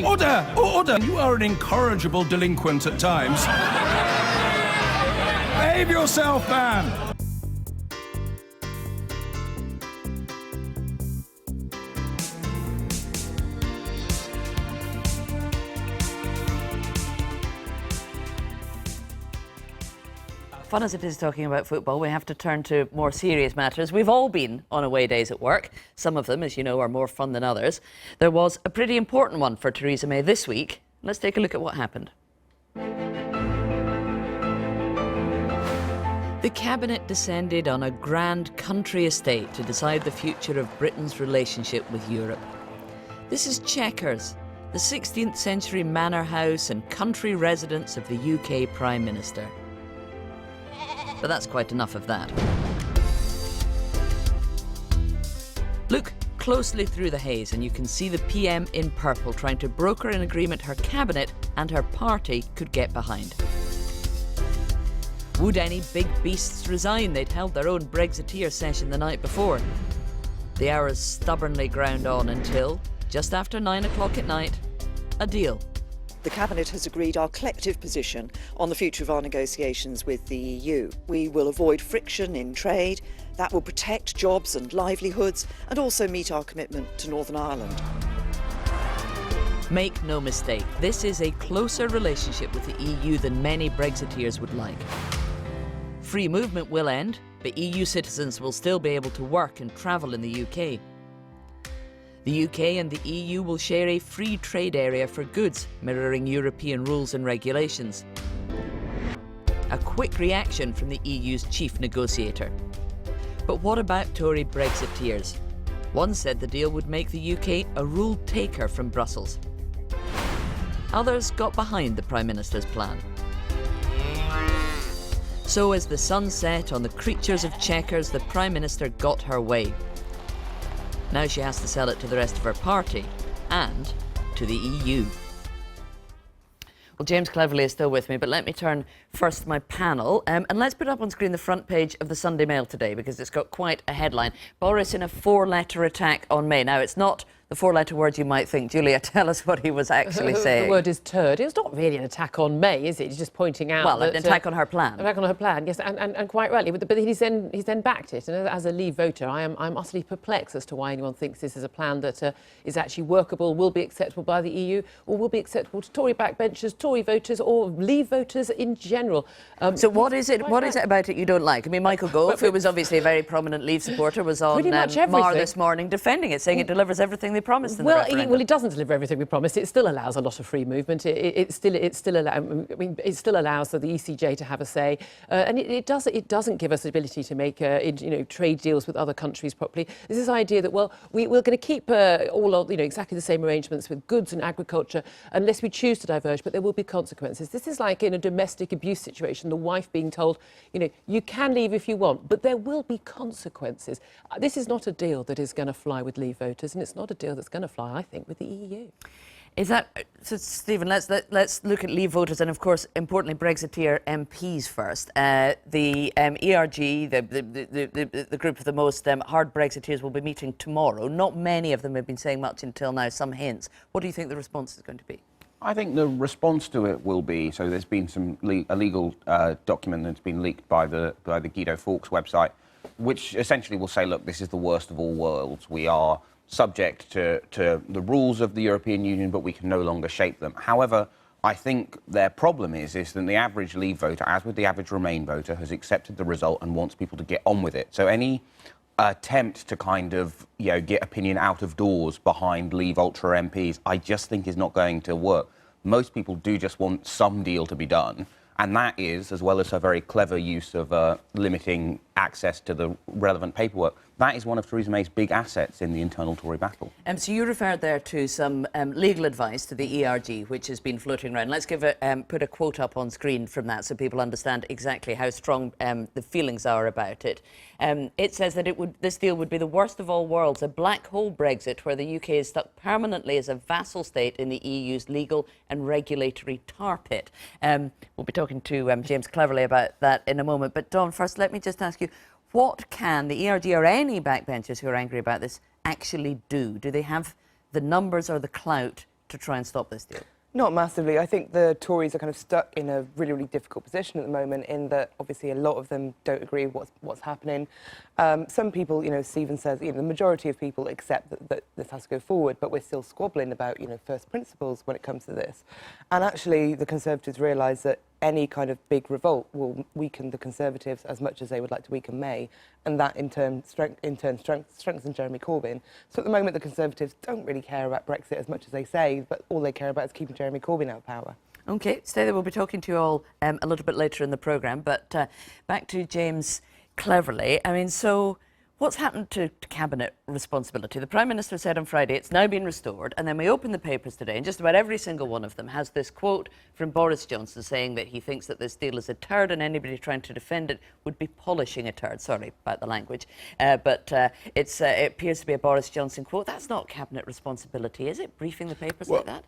Order! Order! You are an incorrigible delinquent at times. Behave yourself, man! Fun as it is talking about football, we have to turn to more serious matters. We've all been on away days at work. Some of them, as you know, are more fun than others. There was a pretty important one for Theresa May this week. Let's take a look at what happened. The cabinet descended on a grand country estate to decide the future of Britain's relationship with Europe. This is Chequers, the 16th century manor house and country residence of the UK Prime Minister. But that's quite enough of that. Look closely through the haze and you can see the PM in purple trying to broker an agreement her cabinet and her party could get behind. Would any big beasts resign? They'd held their own Brexiteer session the night before. The hours stubbornly ground on until, just after 9 o'clock at night, a deal. The Cabinet has agreed our collective position on the future of our negotiations with the EU. We will avoid friction in trade, that will protect jobs and livelihoods, and also meet our commitment to Northern Ireland. Make no mistake, this is a closer relationship with the EU than many Brexiteers would like. Free movement will end, but EU citizens will still be able to work and travel in the UK. The UK and the EU will share a free trade area for goods, mirroring European rules and regulations. A quick reaction from the EU's chief negotiator. But what about Tory Brexiteers? One said the deal would make the UK a rule taker from Brussels. Others got behind the Prime Minister's plan. So as the sun set on the creatures of Chequers, the Prime Minister got her way. Now she has to sell it to the rest of her party and to the EU. Well, James Cleverly is still with me, but let me turn first to my panel. And let's put up on screen the front page of the Sunday Mail today because it's got quite a headline. Boris in a 4-letter attack on May. Now, it's not the 4-letter word you might think. Julia, tell us what he was actually saying. The word is turd. It's not really an attack on May, is it? He's just pointing out well, that, an attack on her plan. An attack on her plan, yes, and quite rightly. But he's then backed it. And as a Leave voter, I'm utterly perplexed as to why anyone thinks this is a plan that is actually workable, will be acceptable by the EU, or will be acceptable to Tory backbenchers, Tory voters, or Leave voters in general. So what is it? What is it about it you don't like? I mean, Michael Gove, who was obviously a very prominent Leave supporter, was on Mar this morning defending it, saying it delivers everything they promised in the referendum. Well, it doesn't deliver everything we promised. It still allows a lot of free movement. It still allows for the ECJ to have a say, and it doesn't give us the ability to make trade deals with other countries properly. There's this idea that we're going to keep all of exactly the same arrangements with goods and agriculture unless we choose to diverge, but there will be consequences. This is like in a domestic abuse situation, the wife being told, you can leave if you want, but there will be consequences. This is not a deal that is going to fly with Leave voters, and it's not a deal that's going to fly, I think, with the EU. Is that so, Stephen? Let's look at Leave voters and, of course, importantly, Brexiteer MPs first. The ERG, the group of the most hard Brexiteers, will be meeting tomorrow. Not many of them have been saying much until now. Some hints. What do you think the response is going to be? I think the response to it will be, so there's been some a legal document that's been leaked by the Guido Fawkes website, which essentially will say, look, this is the worst of all worlds. We are subject to the rules of the European Union, but we can no longer shape them. However, I think their problem is that the average Leave voter, as with the average Remain voter, has accepted the result and wants people to get on with it. So any attempt to kind of get opinion out of doors behind Leave Ultra MPs, I just think is not going to work. Most people do just want some deal to be done. And that is, as well as her very clever use of limiting access to the relevant paperwork, that is one of Theresa May's big assets in the internal Tory battle. So you referred there to some legal advice to the ERG, which has been floating around. Let's put a quote up on screen from that so people understand exactly how strong the feelings are about it. It says that this deal would be the worst of all worlds, a black hole Brexit where the UK is stuck permanently as a vassal state in the EU's legal and regulatory tar pit. We'll be talking to James Cleverly about that in a moment. But Dawn, first, let me just ask you, what can the ERG or any backbenchers who are angry about this actually do? Do they have the numbers or the clout to try and stop this deal? Not massively. I think the Tories are kind of stuck in a really, really difficult position at the moment in that obviously a lot of them don't agree with what's happening. Some people, Stephen says, the majority of people accept that this has to go forward, but we're still squabbling about, first principles when it comes to this. And actually the Conservatives realise that any kind of big revolt will weaken the Conservatives as much as they would like to weaken May, and that in turn strengthens Jeremy Corbyn. So at the moment, the Conservatives don't really care about Brexit as much as they say, but all they care about is keeping Jeremy Corbyn out of power. OK, stay there. We'll be talking to you all a little bit later in the programme, but back to James Cleverly. I mean, so what's happened to Cabinet responsibility? The Prime Minister said on Friday it's now been restored, and then we open the papers today, and just about every single one of them has this quote from Boris Johnson saying that he thinks that this deal is a turd, and anybody trying to defend it would be polishing a turd. Sorry about the language, but it appears to be a Boris Johnson quote. That's not Cabinet responsibility, is it? Briefing the papers like that?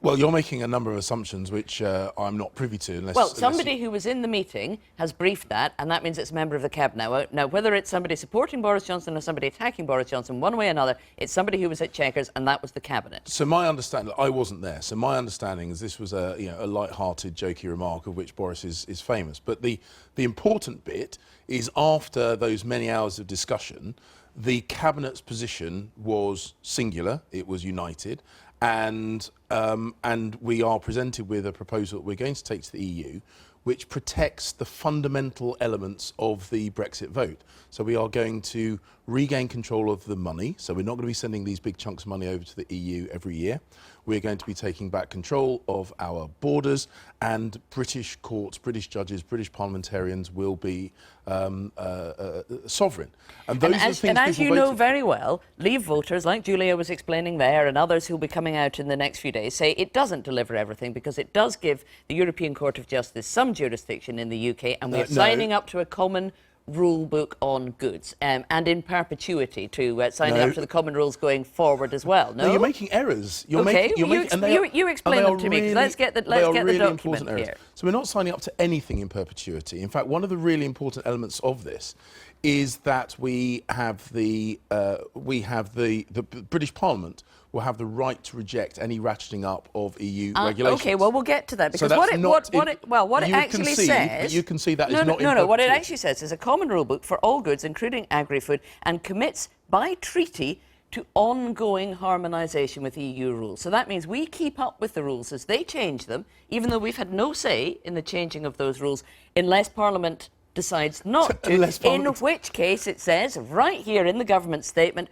Well, you're making a number of assumptions which I'm not privy to. Well, somebody who was in the meeting has briefed that, and that means it's a member of the Cabinet. Now, whether it's somebody supporting Boris Johnson or somebody attacking Boris Johnson, one way or another, it's somebody who was at Chequers, and that was the Cabinet. So my understanding, I wasn't there, so my understanding is this was a light-hearted, jokey remark of which Boris is famous. But the important bit is after those many hours of discussion, the Cabinet's position was singular, it was united, and we are presented with a proposal that we're going to take to the EU which protects the fundamental elements of the Brexit vote. So we are going to regain control of the money, so we're not going to be sending these big chunks of money over to the EU every year. We're going to be taking back control of our borders, and British courts, British judges, British parliamentarians will be sovereign. And those are the things as you people know voted very well, Leave voters, like Julia was explaining there, and others who'll be coming out in the next few days, say it doesn't deliver everything because it does give the European Court of Justice some jurisdiction in the UK, and we're signing up to a common rule book on goods, and in perpetuity to signing up to the common rules going forward as well. No, you're making errors. You explain them to me, because let's get the document here. So we're not signing up to anything in perpetuity. In fact, one of the really important elements of this is that we have the British Parliament will have the right to reject any ratcheting up of EU regulations. OK, well, we'll get to that, because so what it actually says... You can see that is not in No, what it actually says is a common rule book for all goods, including agri-food, and commits by treaty to ongoing harmonisation with EU rules. So that means we keep up with the rules as they change them, even though we've had no say in the changing of those rules, unless Parliament decides not to, in which case it says, right here in the government statement,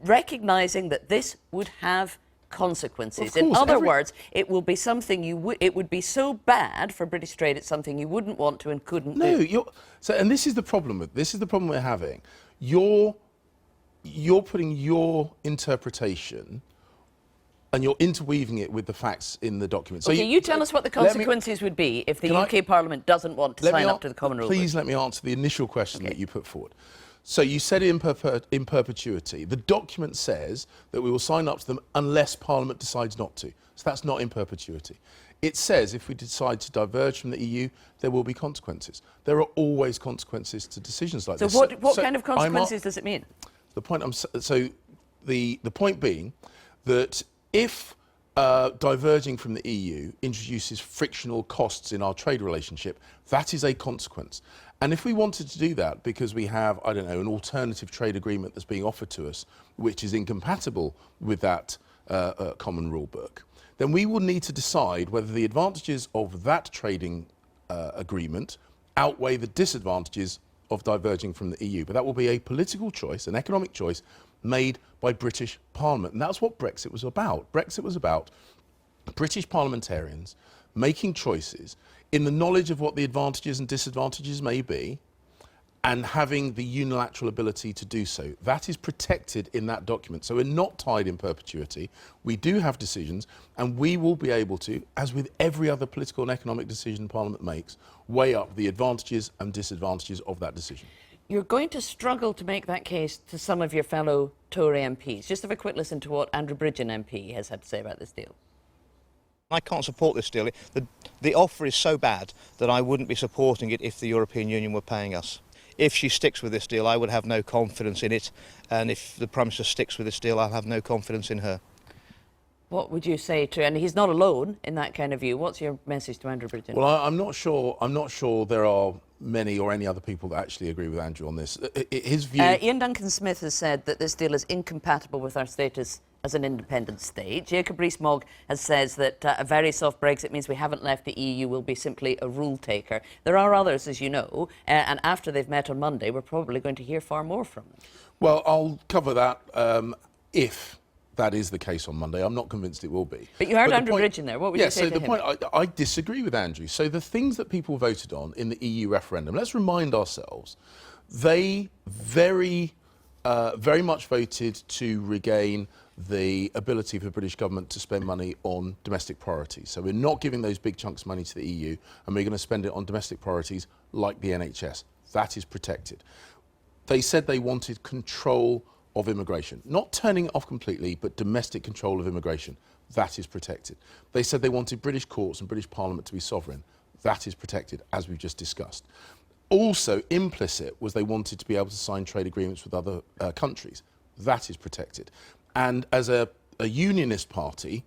recognising that this would have consequences. In other words, it will be something it would be so bad for British trade, it's something you wouldn't want to and couldn't do. And this is the problem we're having. You're putting your interpretation and you're interweaving it with the facts in the document. So you tell us what the consequences would be if the UK Parliament doesn't want to sign up to the common rule book. Please let me answer the initial question that you put forward. So you said in perpetuity. The document says that we will sign up to them unless Parliament decides not to. So that's not in perpetuity. It says if we decide to diverge from the EU, there will be consequences. There are always consequences to decisions like this. So what kind of consequences does it mean? The point being that if diverging from the EU introduces frictional costs in our trade relationship, that is a consequence. And if we wanted to do that because we have, I don't know, an alternative trade agreement that's being offered to us, which is incompatible with that common rule book, then we will need to decide whether the advantages of that trading agreement outweigh the disadvantages of diverging from the EU. But that will be a political choice, an economic choice, made by British Parliament. And that's what Brexit was about. Brexit was about British parliamentarians making choices in the knowledge of what the advantages and disadvantages may be, and having the unilateral ability to do so. That is protected in that document. So we're not tied in perpetuity. We do have decisions, and we will be able to, as with every other political and economic decision Parliament makes, weigh up the advantages and disadvantages of that decision. You're going to struggle to make that case to some of your fellow Tory MPs. Just have a quick listen to what Andrew Bridgen MP has had to say about this deal. I can't support this deal. The offer is so bad that I wouldn't be supporting it if the European Union were paying us. If she sticks with this deal, I would have no confidence in it, and if the Prime Minister sticks with this deal, I'll have no confidence in her. What would you say to, and he's not alone in that kind of view, what's your message to Andrew Bridgen? Well, I'm not sure there are many or any other people that actually agree with Andrew on this. His view... Ian Duncan Smith has said that this deal is incompatible with our status as an independent state. Jacob Rees-Mogg has says that a very soft Brexit means we haven't left the EU, we'll be simply a rule taker. There are others, as you know, and after they've met on Monday, we're probably going to hear far more from them. Well, I'll cover that if that is the case on Monday. I'm not convinced it will be. But you heard Andrew Bridgen there. What would you say to him? Yeah, so the point, I disagree with Andrew. So the things that people voted on in the EU referendum, let's remind ourselves, they very much voted to regain the ability for the British government to spend money on domestic priorities. So we're not giving those big chunks of money to the EU, and we're going to spend it on domestic priorities like the NHS. That is protected. They said they wanted control of immigration. Not turning it off completely, but domestic control of immigration. That is protected. They said they wanted British courts and British Parliament to be sovereign. That is protected, as we've just discussed. Also implicit was they wanted to be able to sign trade agreements with other countries. That is protected. And as a unionist party,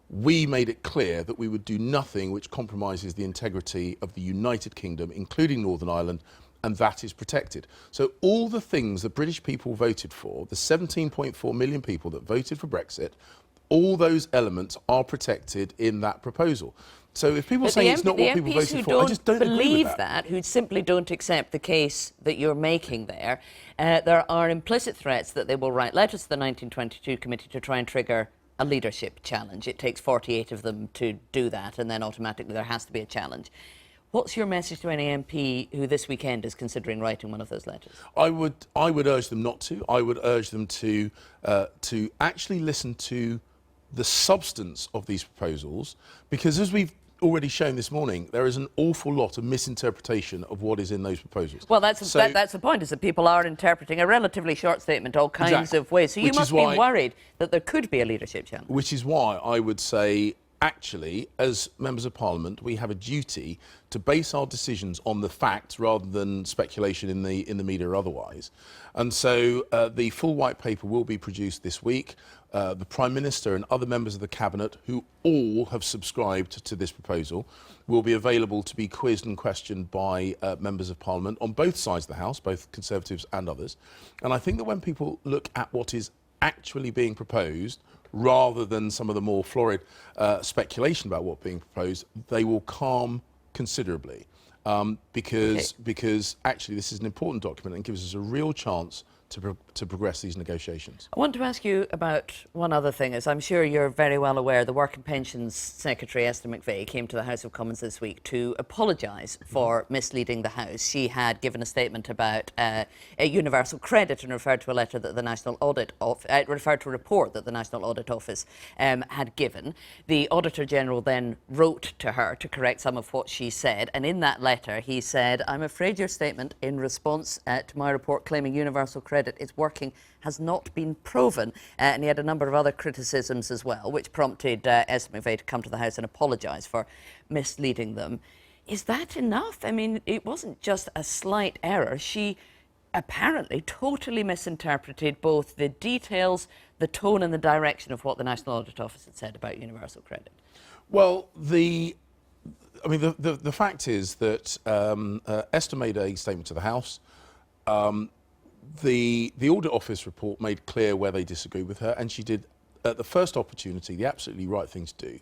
we made it clear that we would do nothing which compromises the integrity of the United Kingdom, including Northern Ireland, and that is protected. So all the things that British people voted for, the 17.4 million people that voted for Brexit, all those elements are protected in that proposal. So if people say it's not what people voted for, I just don't agree with that. Who simply don't accept the case that you're making there, there are implicit threats that they will write letters to the 1922 committee to try and trigger a leadership challenge. It takes 48 of them to do that, and then automatically there has to be a challenge. What's your message to any MP who this weekend is considering writing one of those letters? I would urge them not to. I would urge them to actually listen to the substance of these proposals, because as we've already shown this morning, there is an awful lot of misinterpretation of what is in those proposals. Well, that's the point, is that people are interpreting a relatively short statement all kinds of ways. So you must be worried that there could be a leadership challenge. Which is why I would say, actually, as members of Parliament, we have a duty to base our decisions on the facts rather than speculation in the media or otherwise. And so the full white paper will be produced this week. The Prime Minister and other members of the Cabinet, who all have subscribed to this proposal, will be available to be quizzed and questioned by members of Parliament on both sides of the House, both Conservatives and others. And I think that when people look at what is actually being proposed, rather than some of the more florid speculation about what's being proposed, they will calm considerably, because actually this is an important document and gives us a real chance to progress these negotiations. I want to ask you about one other thing. As I'm sure you're very well aware, the Work and Pensions Secretary, Esther McVey, came to the House of Commons this week to apologise for misleading the House. She had given a statement about a universal credit and referred to a letter that the National Audit referred to a report that the National Audit Office had given. The Auditor General then wrote to her to correct some of what she said, and in that letter he said, "I'm afraid your statement in response to my report claiming universal credit is working has not been proven," and he had a number of other criticisms as well, which prompted Esther McVey to come to the House and apologise for misleading them. Is that enough? I mean, it wasn't just a slight error. She apparently totally misinterpreted both the details, the tone and the direction of what the National Audit Office had said about universal credit. Well, the fact is that Esther made a statement to the House. The Audit Office report made clear where they disagreed with her, and she did, at the first opportunity, the absolutely right thing to do,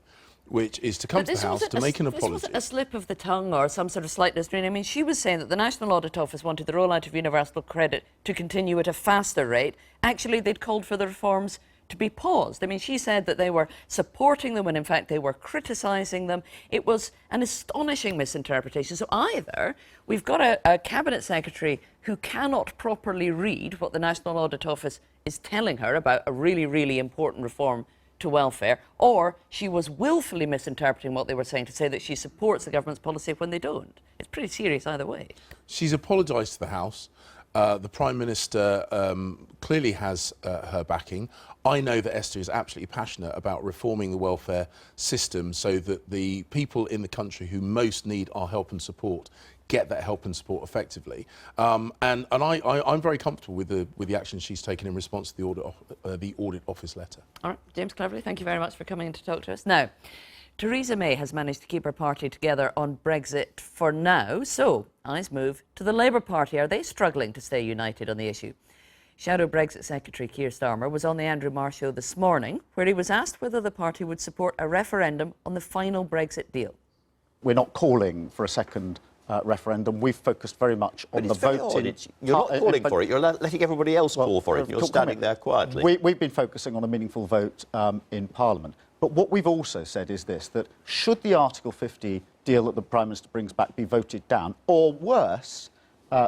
which is to come to the House to make an apology. This wasn't a slip of the tongue or some sort of slight misreading. I mean, she was saying that the National Audit Office wanted the rollout of universal credit to continue at a faster rate. Actually, they'd called for the reforms to be paused. I mean, she said that they were supporting them when in fact they were criticising them. It was an astonishing misinterpretation. So either we've got a Cabinet Secretary who cannot properly read what the National Audit Office is telling her about a really, really important reform to welfare, or she was willfully misinterpreting what they were saying to say that she supports the government's policy when they don't. It's pretty serious either way. She's apologised to the House. The Prime Minister clearly has her backing. I know that Esther is absolutely passionate about reforming the welfare system so that the people in the country who most need our help and support get that help and support effectively. And I'm very comfortable with the action she's taken in response to the audit office letter. All right, James Cleverly, thank you very much for coming in to talk to us. Now, Theresa May has managed to keep her party together on Brexit for now, so eyes move to the Labour Party. Are they struggling to stay united on the issue? Shadow Brexit Secretary Keir Starmer was on the Andrew Marr show this morning, where he was asked whether the party would support a referendum on the final Brexit deal. We're not calling for a second referendum. We've focused very much on the voting. You're not calling for it. You're letting everybody else call for it. You're standing there quietly. We've been focusing on a meaningful vote in Parliament. But what we've also said is this, that should the Article 50 deal that the Prime Minister brings back be voted down, or worse,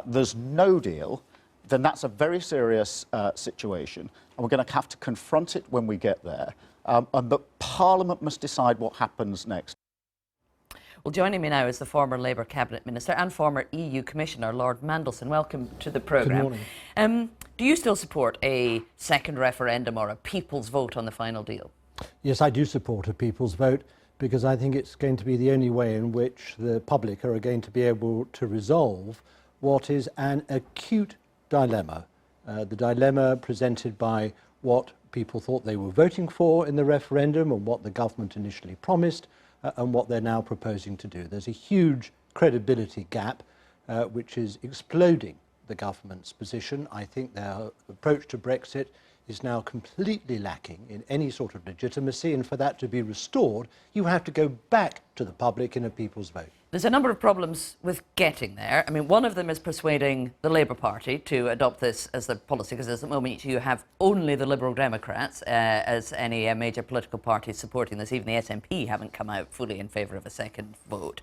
there's no deal, then that's a very serious situation, and we're going to have to confront it when we get there. But Parliament must decide what happens next. Well, joining me now is the former Labour Cabinet Minister and former EU Commissioner, Lord Mandelson. Welcome to the programme. Good morning. Do you still support a second referendum or a people's vote on the final deal? Yes, I do support a people's vote, because I think it's going to be the only way in which the public are going to be able to resolve what is an acute dilemma. The dilemma presented by what people thought they were voting for in the referendum and what the government initially promised and what they're now proposing to do. There's a huge credibility gap which is exploding the government's position. I think their approach to Brexit is now completely lacking in any sort of legitimacy, and for that to be restored, you have to go back to the public in a people's vote. There's a number of problems with getting there. I mean, one of them is persuading the Labour Party to adopt this as their policy, because at the moment you have only the Liberal Democrats as any major political parties supporting this. Even the SNP haven't come out fully in favour of a second vote.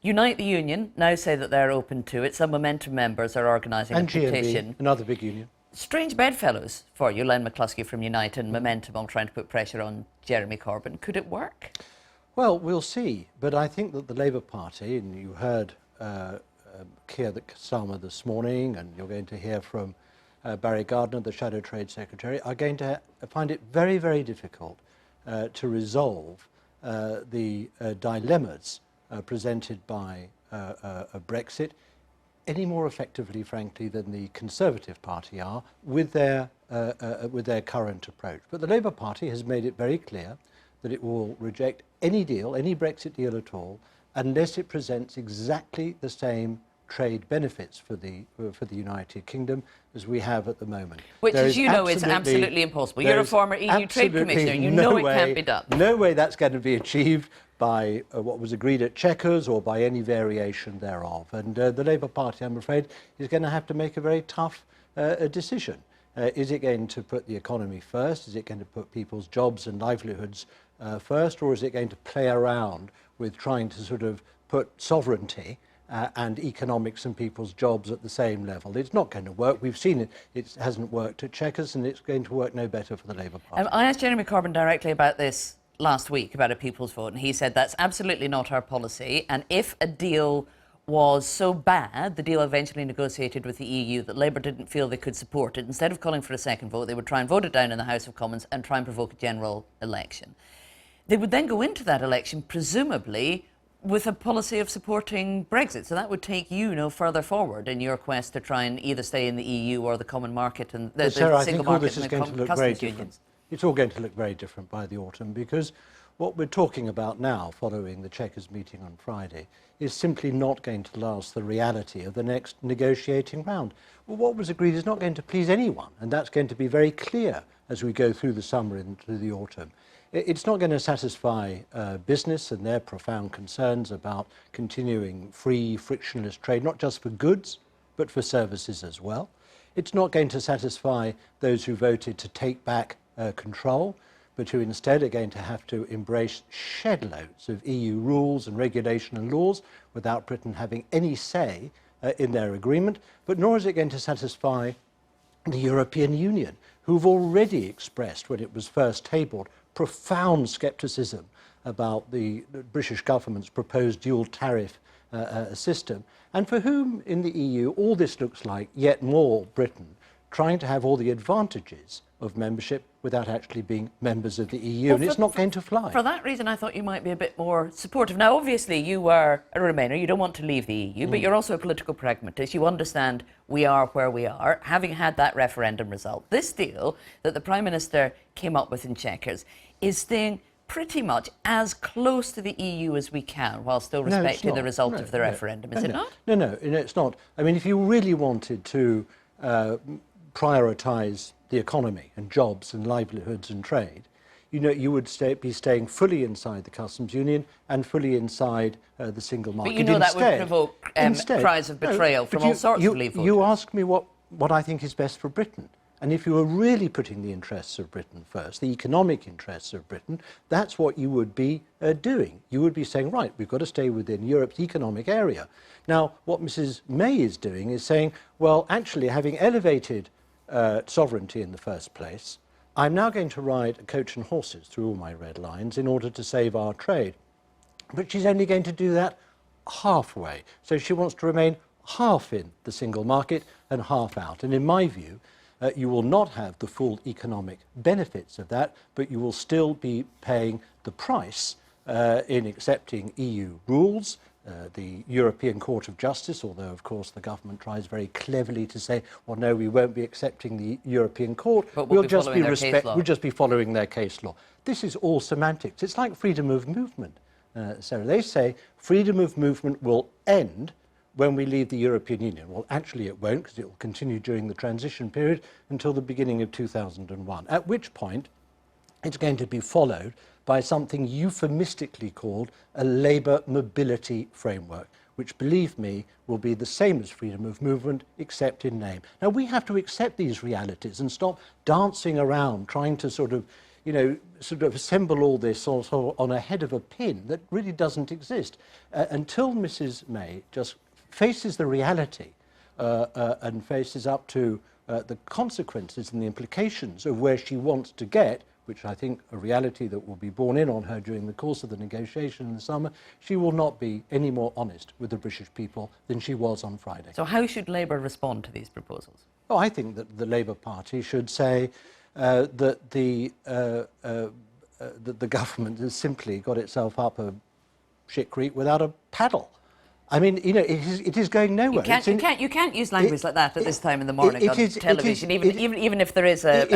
Unite the Union now say that they're open to it. Some Momentum members are organising a petition. And GMB, another big union. Strange bedfellows for you, Len McCluskey from Unite and Momentum, on trying to put pressure on Jeremy Corbyn. Could it work? Well, we'll see. But I think that the Labour Party, and you heard Keir Starmer this morning, and you're going to hear from Barry Gardiner, the Shadow Trade Secretary, are going to find it very, very difficult to resolve the dilemmas presented by Brexit any more effectively, frankly, than the Conservative Party are with their current approach. But the Labour Party has made it very clear that it will reject any deal, any Brexit deal at all, unless it presents exactly the same trade benefits for the United Kingdom as we have at the moment. Which, as you know, is absolutely impossible. You're a former EU Trade Commissioner. You know it can't be done. No way that's going to be achieved by what was agreed at Chequers or by any variation thereof. And the Labour Party, I'm afraid, is going to have to make a very tough decision. Is it going to put the economy first? Is it going to put people's jobs and livelihoods first? Or is it going to play around with trying to sort of put sovereignty and economics and people's jobs at the same level? It's not going to work. We've seen it. It hasn't worked at Chequers, and it's going to work no better for the Labour Party. I asked Jeremy Corbyn directly about this last week, about a people's vote, and he said that's absolutely not our policy, and if a deal was so bad, the deal eventually negotiated with the EU, that Labour didn't feel they could support it, instead of calling for a second vote, they would try and vote it down in the House of Commons and try and provoke a general election. They would then go into that election, presumably, with a policy of supporting Brexit. So that would take you no further forward in your quest to try and either stay in the EU or the common market and the single market and the customs unions. It's all going to look very different by the autumn, because what we're talking about now, following the Chequers meeting on Friday, is simply not going to last the reality of the next negotiating round. Well, what was agreed is not going to please anyone, and that's going to be very clear as we go through the summer into the autumn. It's not going to satisfy business and their profound concerns about continuing free, frictionless trade, not just for goods, but for services as well. It's not going to satisfy those who voted to take back control, but who instead are going to have to embrace shed loads of EU rules and regulation and laws without Britain having any say in their agreement. But nor is it going to satisfy the European Union, who've already expressed, when it was first tabled, profound scepticism about the British government's proposed dual tariff system, and for whom in the EU all this looks like yet more Britain trying to have all the advantages of membership without actually being members of the EU, and it's not going to fly. For that reason, I thought you might be a bit more supportive. Now, obviously, you are a Remainer. You don't want to leave the EU, but you're also a political pragmatist. You understand we are where we are, having had that referendum result. This deal that the Prime Minister came up with in Chequers is staying pretty much as close to the EU as we can, while still respecting the result of the referendum. Is it not? No, it's not. I mean, if you really wanted to prioritise the economy and jobs and livelihoods and trade, you would be staying fully inside the customs union and fully inside the single market. But that would provoke cries of betrayal from all sorts of Leave voters. You ask me what I think is best for Britain. And if you were really putting the interests of Britain first, the economic interests of Britain, that's what you would be doing. You would be saying, right, we've got to stay within Europe's economic area. Now, what Mrs. May is doing is saying, well, actually, having elevated sovereignty in the first place, I'm now going to ride a coach and horses through all my red lines in order to save our trade. But she's only going to do that halfway. So she wants to remain half in the single market and half out. And in my view, you will not have the full economic benefits of that, but you will still be paying the price in accepting EU rules. The European Court of Justice, although of course the government tries very cleverly to say, well, no, we won't be accepting the European Court. But we'll just be following their case law. This is all semantics. It's like freedom of movement. So they say freedom of movement will end when we leave the European Union. Well, actually it won't, because it will continue during the transition period until the beginning of 2001, at which point it's going to be followed by something euphemistically called a labour mobility framework, which, believe me, will be the same as freedom of movement, except in name. Now, we have to accept these realities and stop dancing around trying to sort of assemble all this on a head of a pin that really doesn't exist. Until Mrs. May just faces the reality and faces up to the consequences and the implications of where she wants to get, which I think a reality that will be borne in on her during the course of the negotiation in the summer, she will not be any more honest with the British people than she was on Friday. So how should Labour respond to these proposals? Oh, I think that the Labour Party should say that the government has simply got itself up a shit creek without a paddle. I mean, it is going nowhere. You can't use language like that at this time in the morning on television, even if there is a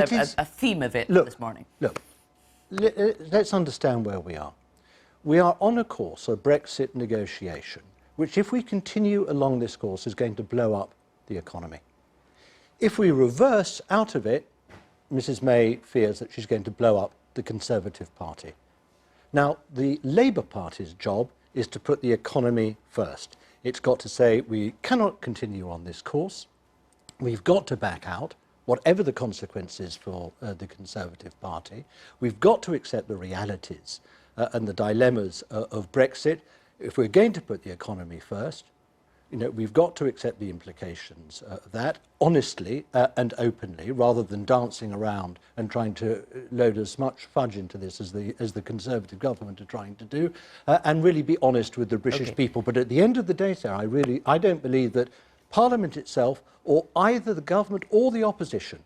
theme of it this morning. Look, let's understand where we are. We are on a course of Brexit negotiation, which, if we continue along this course, is going to blow up the economy. If we reverse out of it, Mrs. May fears that she's going to blow up the Conservative Party. Now, the Labour Party's job is to put the economy first. It's got to say we cannot continue on this course. We've got to back out, whatever the consequences for the Conservative Party. We've got to accept the realities and the dilemmas of Brexit. If we're going to put the economy first, we've got to accept the implications of that honestly and openly, rather than dancing around and trying to load as much fudge into this as the Conservative government are trying to do, and really be honest with the British people. But at the end of the day, sir, I don't believe that Parliament itself, or either the government or the opposition,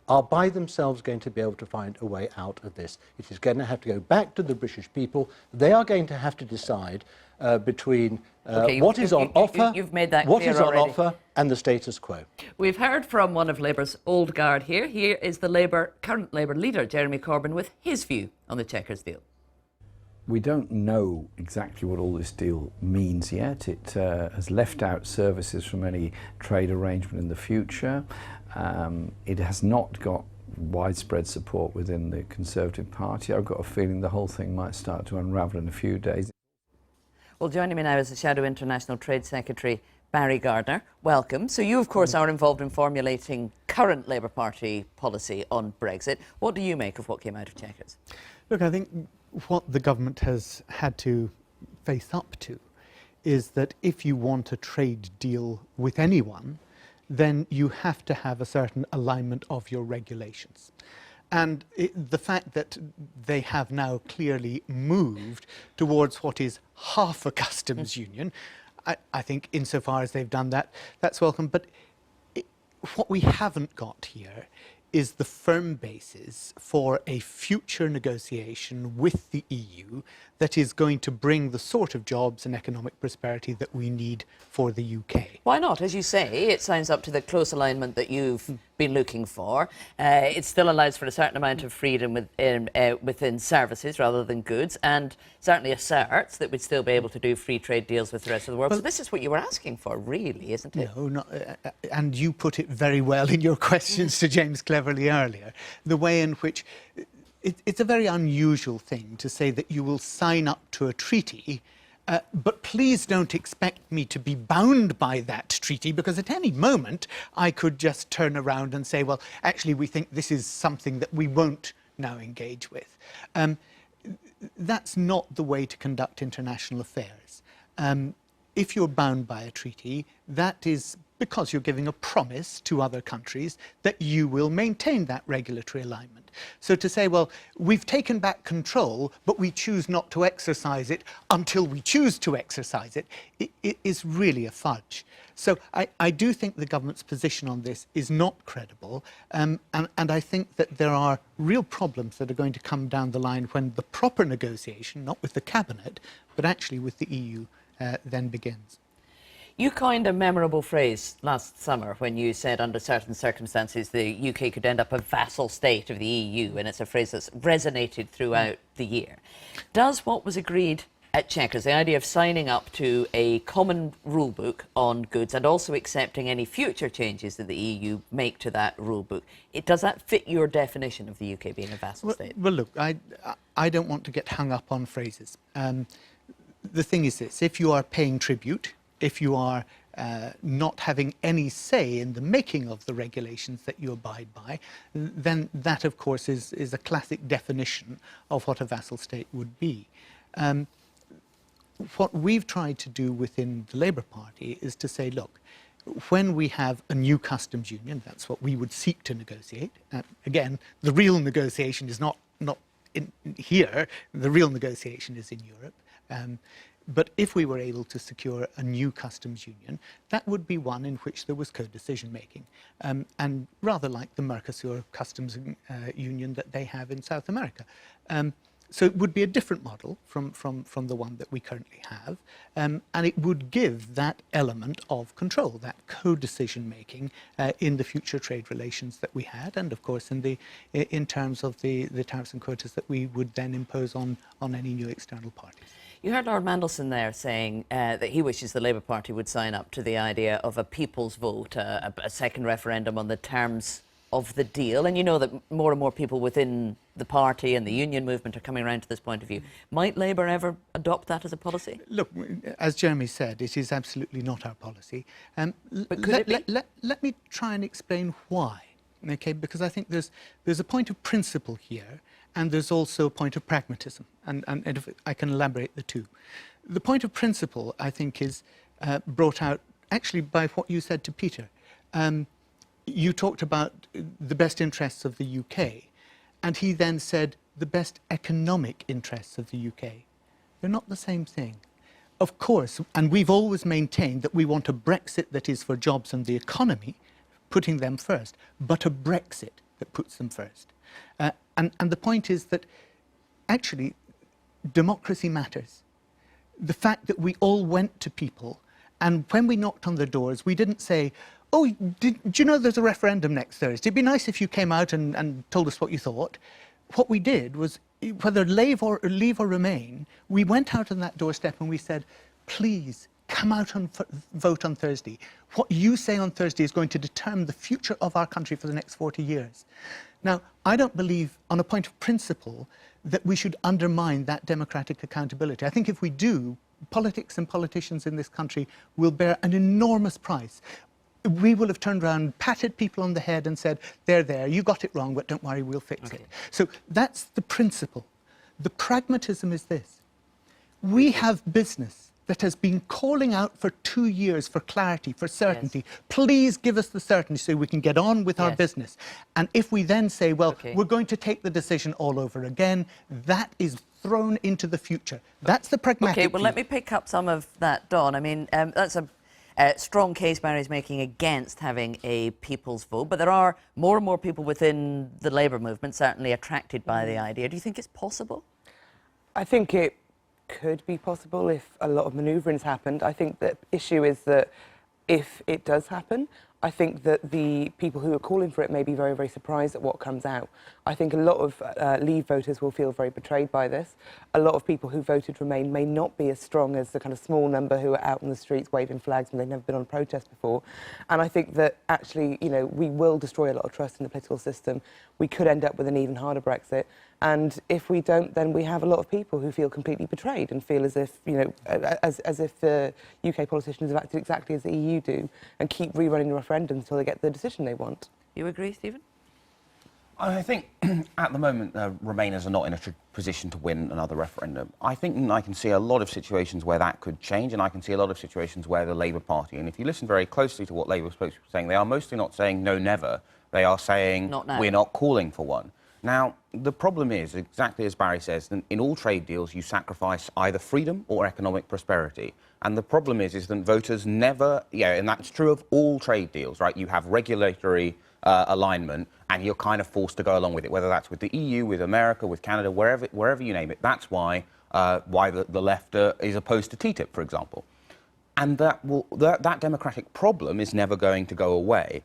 are by themselves going to be able to find a way out of this. It is going to have to go back to the British people. They are going to have to decide between what is on offer and the status quo. We've heard from one of Labour's old guard here. Here is the current Labour leader, Jeremy Corbyn, with his view on the Chequers deal. We don't know exactly what all this deal means yet. It has left out services from any trade arrangement in the future. It has not got widespread support within the Conservative Party. I've got a feeling the whole thing might start to unravel in a few days. Well, joining me now is the Shadow International Trade Secretary, Barry Gardner. Welcome. So you, of course, are involved in formulating current Labour Party policy on Brexit. What do you make of what came out of Chequers? Look, I think what the government has had to face up to is that if you want a trade deal with anyone, then you have to have a certain alignment of your regulations. And the fact that they have now clearly moved towards what is half a customs union, I think insofar as they've done that, that's welcome. But what we haven't got here is the firm basis for a future negotiation with the EU that is going to bring the sort of jobs and economic prosperity that we need for the UK. Why not? As you say, it signs up to the close alignment that you've been looking for. It still allows for a certain amount of freedom within services rather than goods, and certainly asserts that we'd still be able to do free trade deals with the rest of the world. Well, so this is what you were asking for, really, isn't it? No, not, and you put it very well in your questions to James Cleverly earlier, the way in which it's a very unusual thing to say that you will sign up to a treaty, but please don't expect me to be bound by that treaty, because at any moment I could just turn around and say, well, actually, we think this is something that we won't now engage with. That's not the way to conduct international affairs. If you're bound by a treaty, that is because you're giving a promise to other countries that you will maintain that regulatory alignment. So to say, well, we've taken back control, but we choose not to exercise it until we choose to exercise it, it is really a fudge. So I do think the government's position on this is not credible, and I think that there are real problems that are going to come down the line when the proper negotiation, not with the Cabinet, but actually with the EU, then begins. You coined a memorable phrase last summer when you said under certain circumstances the UK could end up a vassal state of the EU, and it's a phrase that's resonated throughout the year. Does what was agreed at Chequers, the idea of signing up to a common rule book on goods and also accepting any future changes that the EU make to that rule book, does that fit your definition of the UK being a vassal state? Well, look, I don't want to get hung up on phrases. The thing is this: if you are paying tribute, if you are not having any say in the making of the regulations that you abide by, then that, of course, is a classic definition of what a vassal state would be. What we've tried to do within the Labour Party is to say, look, when we have a new customs union, that's what we would seek to negotiate. Again, the real negotiation is not in here, the real negotiation is in Europe. But if we were able to secure a new customs union, that would be one in which there was co-decision making, and rather like the Mercosur customs union that they have in South America. So it would be a different model from the one that we currently have, and it would give that element of control, that co-decision making in the future trade relations that we had, and of course in terms of the tariffs and quotas that we would then impose on any new external parties. You heard Lord Mandelson there saying that he wishes the Labour Party would sign up to the idea of a people's vote, a second referendum on the terms of the deal. And you know that more and more people within the party and the union movement are coming around to this point of view. Might Labour ever adopt that as a policy? Look, as Jeremy said, it is absolutely not our policy. But could it be? Let me try and explain why. Okay, because I think there's a point of principle here, and there's also a point of pragmatism, and if I can elaborate the two. The point of principle, I think, is brought out actually by what you said to Peter. You talked about the best interests of the UK, and he then said the best economic interests of the UK. They're not the same thing. Of course, and we've always maintained that we want a Brexit that is for jobs and the economy, putting them first, but a Brexit that puts them first. And the point is that actually democracy matters. The fact that we all went to people, and when we knocked on the doors, we didn't say, oh, do you know there's a referendum next Thursday? It'd be nice if you came out and told us what you thought. What we did was, whether leave or remain, we went out on that doorstep and we said, please, come out and vote on Thursday. What you say on Thursday is going to determine the future of our country for the next 40 years. Now, I don't believe, on a point of principle, that we should undermine that democratic accountability. I think if we do, politics and politicians in this country will bear an enormous price. We will have turned around, patted people on the head and said, there, you got it wrong, but don't worry, we'll fix it. So that's the principle. The pragmatism is this. We have business that has been calling out for 2 years for clarity, for certainty. Yes. Please give us the certainty so we can get on with our business. And if we then say, well, we're going to take the decision all over again, that is thrown into the future. That's the pragmatic Okay, well, let me pick up some of that, Don. I mean, that's Strong case Barry is making against having a people's vote, but there are more and more people within the Labour movement certainly attracted by the idea. Do you think it's possible? I think it could be possible if a lot of manoeuvrings happened. I think the issue is that if it does happen, I think that the people who are calling for it may be very, very surprised at what comes out. I think a lot of Leave voters will feel very betrayed by this. A lot of people who voted Remain may not be as strong as the kind of small number who are out on the streets waving flags when they've never been on protest before. And I think that actually, you know, we will destroy a lot of trust in the political system. We could end up with an even harder Brexit. And if we don't, then we have a lot of people who feel completely betrayed and feel as if, you know, as if the UK politicians have acted exactly as the EU do and keep rerunning the referendum until they get the decision they want. You agree, Stephen? I think at the moment Remainers are not in a position to win another referendum. I think I can see a lot of situations where that could change, and I can see a lot of situations where the Labour Party, and if you listen very closely to what Labour spokespeople are saying, they are mostly not saying no, never. They are saying we're not calling for one. Now, the problem is, exactly as Barry says, in all trade deals, you sacrifice either freedom or economic prosperity. And the problem is that voters never, and that's true of all trade deals, right? You have regulatory alignment, and you're kind of forced to go along with it, whether that's with the EU, with America, with Canada, wherever you name it. That's why the left is opposed to TTIP, for example. And that democratic problem is never going to go away.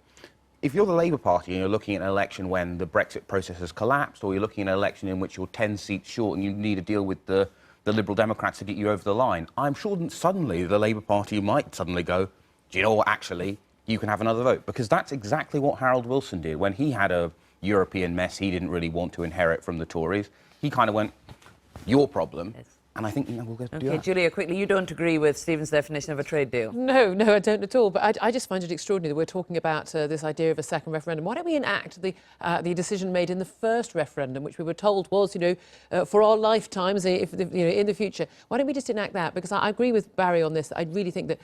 If you're the Labour Party and you're looking at an election when the Brexit process has collapsed, or you're looking at an election in which you're 10 seats short and you need to deal with the Liberal Democrats to get you over the line, I'm sure that suddenly the Labour Party might suddenly go, do you know what, actually, you can have another vote. Because that's exactly what Harold Wilson did. When he had a European mess he didn't really want to inherit from the Tories, he kind of went, your problem. Yes. And I think we'll go do that. Okay, Julia, quickly, you don't agree with Stephen's definition of a trade deal? No, I don't at all. But I just find it extraordinary that we're talking about this idea of a second referendum. Why don't we enact the decision made in the first referendum, which we were told was, for our lifetimes, if in the future? Why don't we just enact that? Because I agree with Barry on this. I really think that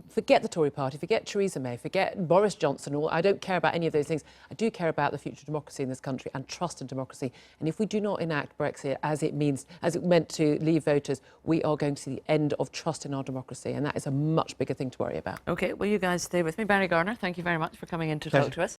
forget the Tory party, forget Theresa May, forget Boris Johnson. I don't care about any of those things. I do care about the future of democracy in this country and trust in democracy. And if we do not enact Brexit as it meant to Leave voters, we are going to see the end of trust in our democracy, and that is a much bigger thing to worry about. OK, well, you guys stay with me. Barry Garner, thank you very much for coming in to talk to us.